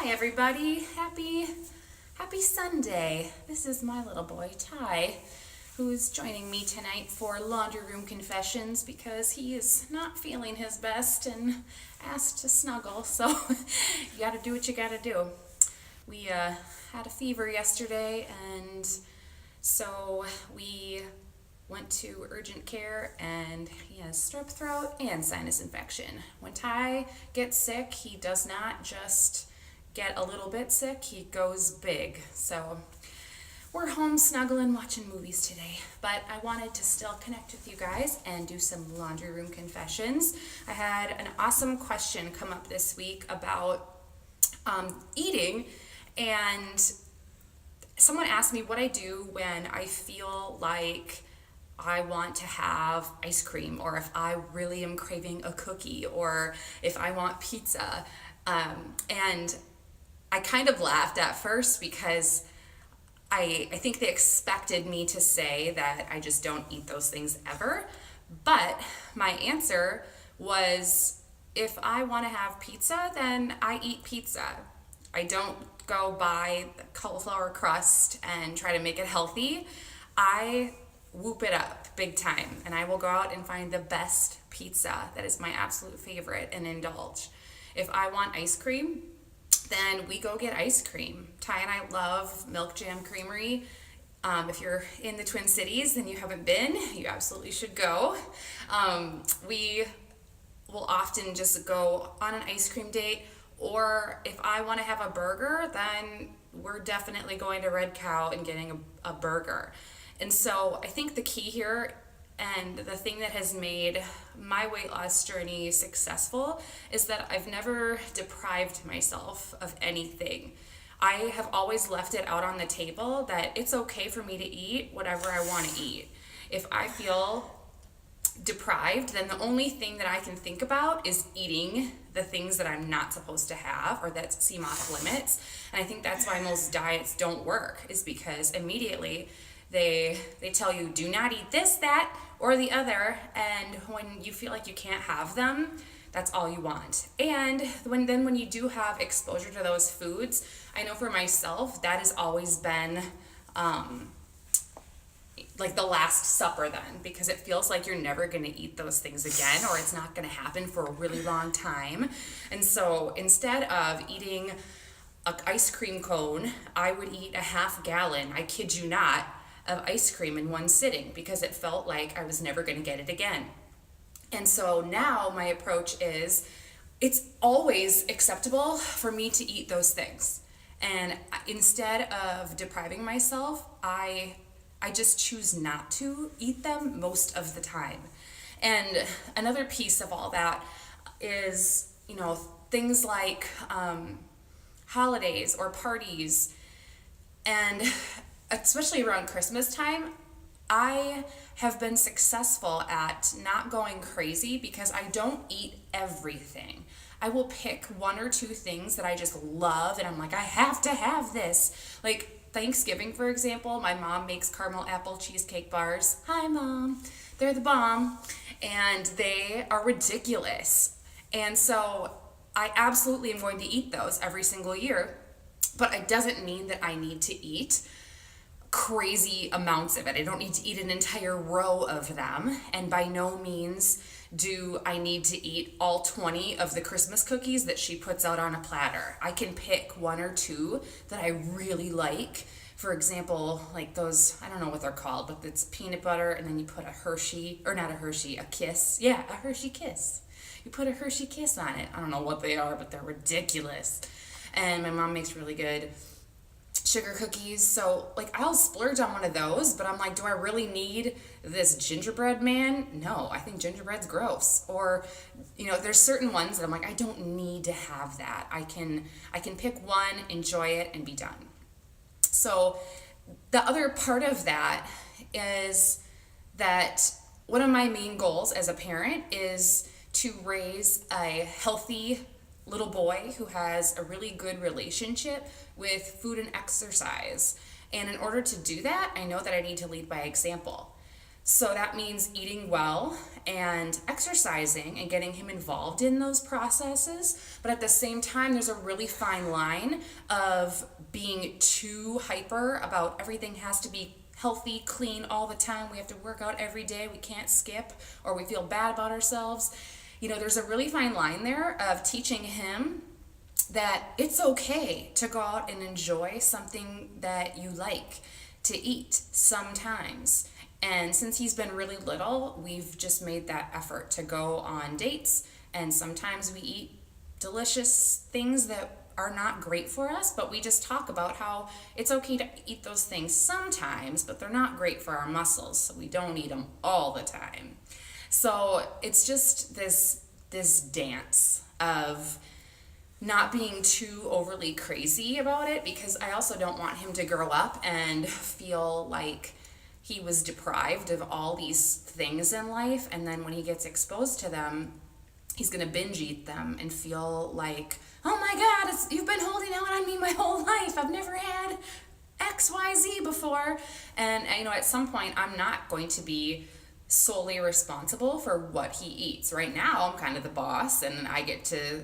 Hi everybody, happy Sunday. This is my little boy Ty, who's joining me tonight for laundry room confessions because he is not feeling his best and asked to snuggle, so you gotta do what you gotta do. We had a fever yesterday, and so we went to urgent care, and he has strep throat and sinus infection. When Ty gets sick, he does not just get a little bit sick, he goes big. So we're home snuggling, watching movies today, but I wanted to still connect with you guys and do some laundry room confessions. I had an awesome question come up this week about eating, and someone asked me what I do when I feel like I want to have ice cream, or if I really am craving a cookie, or if I want pizza. And I kind of laughed at first because I think they expected me to say that I just don't eat those things ever. But my answer was, if I want to have pizza, then I eat pizza. I don't go buy the cauliflower crust and try to make it healthy. I whoop it up big time, and I will go out and find the best pizza that is my absolute favorite and indulge. If I want ice cream, then we go get ice cream. Ty and I love Milk Jam Creamery. If you're in the Twin Cities and you haven't been, you absolutely should go. We will often just go on an ice cream date, or if I want to have a burger, then we're definitely going to Red Cow and getting a burger. And so I think the key here, and the thing that has made my weight loss journey successful, is that I've never deprived myself of anything. I have always left it out on the table that it's okay for me to eat whatever I want to eat. If I feel deprived, then the only thing that I can think about is eating the things that I'm not supposed to have, or that seem off limits. And I think that's why most diets don't work, is because immediately they tell you, do not eat this, that, or the other, and when you feel like you can't have them, that's all you want. And when you do have exposure to those foods, I know for myself, that has always been like the last supper then, because it feels like you're never going to eat those things again, or it's not going to happen for a really long time. And so instead of eating an ice cream cone, I would eat a half gallon, I kid you not, of ice cream in one sitting, because it felt like I was never going to get it again. And so now my approach is, it's always acceptable for me to eat those things. And instead of depriving myself, I just choose not to eat them most of the time. And another piece of all that is, things like holidays or parties, and especially around Christmas time, I have been successful at not going crazy because I don't eat everything. I will pick one or two things that I just love, and I'm like, I have to have this. Like Thanksgiving, for example, my mom makes caramel apple cheesecake bars. Hi, Mom. They're the bomb, and they are ridiculous. And so I absolutely am going to eat those every single year, but it doesn't mean that I need to eat crazy amounts of it. I don't need to eat an entire row of them, and by no means do I need to eat all 20 of the Christmas cookies that she puts out on a platter. I can pick one or two that I really like. For example, like those, I don't know what they're called, but it's peanut butter, and then you put a Hershey, or not a Hershey, a Kiss. Yeah, a Hershey Kiss. You put a Hershey Kiss on it. I don't know what they are, but they're ridiculous. And my mom makes really good sugar cookies, so like I'll splurge on one of those, but I'm like, do I really need this gingerbread man? No, I think gingerbread's gross. Or there's certain ones that I'm like, I don't need to have that. I can pick one, enjoy it, and be done. So the other part of that is that one of my main goals as a parent is to raise a healthy little boy who has a really good relationship with food and exercise. And in order to do that, I know that I need to lead by example. So that means eating well and exercising and getting him involved in those processes. But at the same time, there's a really fine line of being too hyper about everything has to be healthy, clean all the time. We have to work out every day. We can't skip, or we feel bad about ourselves. There's a really fine line there of teaching him that it's okay to go out and enjoy something that you like to eat sometimes. And since he's been really little, we've just made that effort to go on dates, and sometimes we eat delicious things that are not great for us, but we just talk about how it's okay to eat those things sometimes, but they're not great for our muscles, so we don't eat them all the time. So it's just this dance of not being too overly crazy about it, because I also don't want him to grow up and feel like he was deprived of all these things in life, and then when he gets exposed to them, he's going to binge eat them and feel like, oh my God, you've been holding out on me my whole life. I've never had XYZ before. And at some point, I'm not going to be solely responsible for what he eats. Right now, I'm kind of the boss, and I get to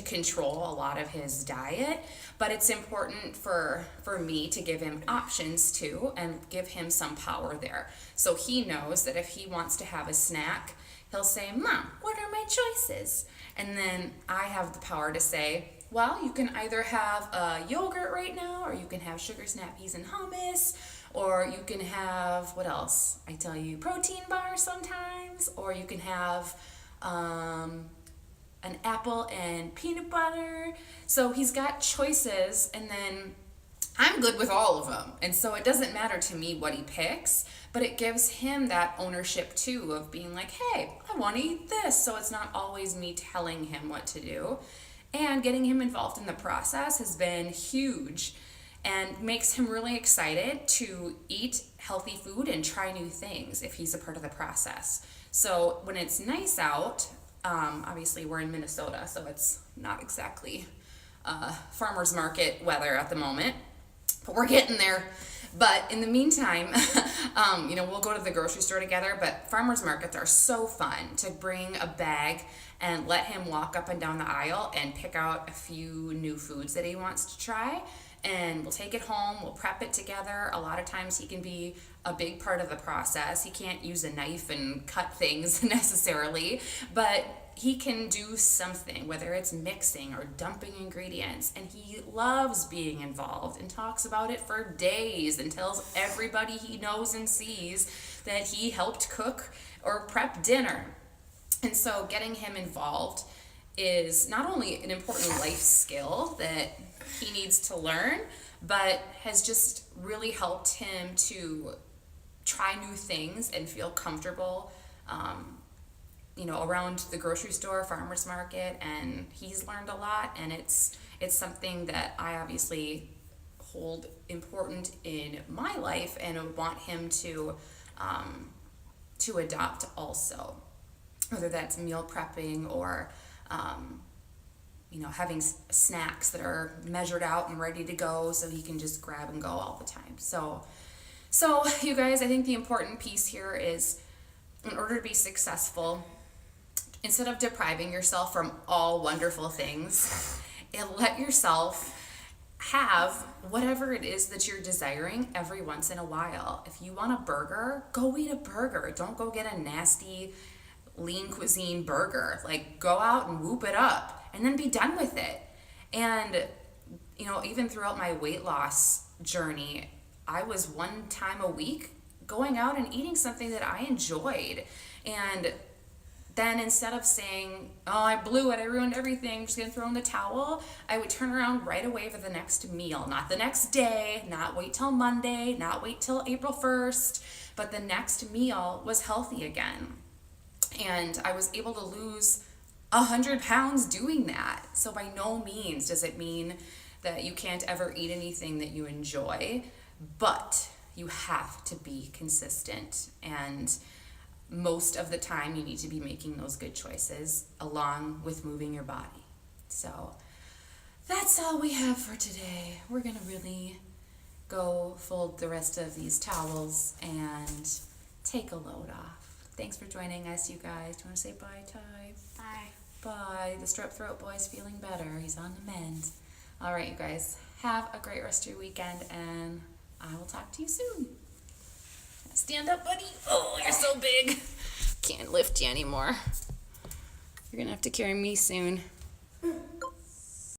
control a lot of his diet, but it's important for me to give him options too and give him some power there. So he knows that if he wants to have a snack, he'll say, Mom, what are my choices? And then I have the power to say, well, you can either have a yogurt right now, or you can have sugar snap peas and hummus, or you can have, what else? I tell you, protein bars sometimes, or you can have an apple and peanut butter. So he's got choices, and then I'm good with all of them. And so it doesn't matter to me what he picks, but it gives him that ownership too of being like, hey, I want to eat this. So it's not always me telling him what to do. And getting him involved in the process has been huge and makes him really excited to eat healthy food and try new things if he's a part of the process. So when it's nice out, obviously we're in Minnesota, so it's not exactly farmer's market weather at the moment, but we're getting there. But in the meantime, we'll go to the grocery store together, but farmer's markets are so fun to bring a bag and let him walk up and down the aisle and pick out a few new foods that he wants to try. And we'll take it home, we'll prep it together. A lot of times he can be a big part of the process. He can't use a knife and cut things necessarily, but he can do something, whether it's mixing or dumping ingredients, and he loves being involved and talks about it for days and tells everybody he knows and sees that he helped cook or prep dinner. And so getting him involved is not only an important life skill that he needs to learn, but has just really helped him to try new things and feel comfortable, around the grocery store, farmer's market, and he's learned a lot, and it's something that I obviously hold important in my life and want him to adopt also, whether that's meal prepping or having snacks that are measured out and ready to go so he can just grab and go all the time. So you guys, I think the important piece here is, in order to be successful, instead of depriving yourself from all wonderful things, let yourself have whatever it is that you're desiring every once in a while. If you want a burger, go eat a burger. Don't go get a nasty lean cuisine burger. Like, go out and whoop it up and then be done with it. And even throughout my weight loss journey, I was one time a week going out and eating something that I enjoyed. And then instead of saying, oh, I blew it, I ruined everything, I'm just gonna throw in the towel, I would turn around right away for the next meal. Not the next day, not wait till Monday, not wait till April 1st, but the next meal was healthy again. And I was able to lose 100 pounds doing that. So by no means does it mean that you can't ever eat anything that you enjoy, but you have to be consistent. And most of the time you need to be making those good choices along with moving your body. So that's all we have for today. We're gonna really go fold the rest of these towels and take a load off. Thanks for joining us, you guys. Do you want to say bye, Ty? Bye. Bye. The strep throat boy's feeling better. He's on the mend. All right, you guys. Have a great rest of your weekend, and I will talk to you soon. Stand up, buddy. Oh, you're so big. Can't lift you anymore. You're going to have to carry me soon.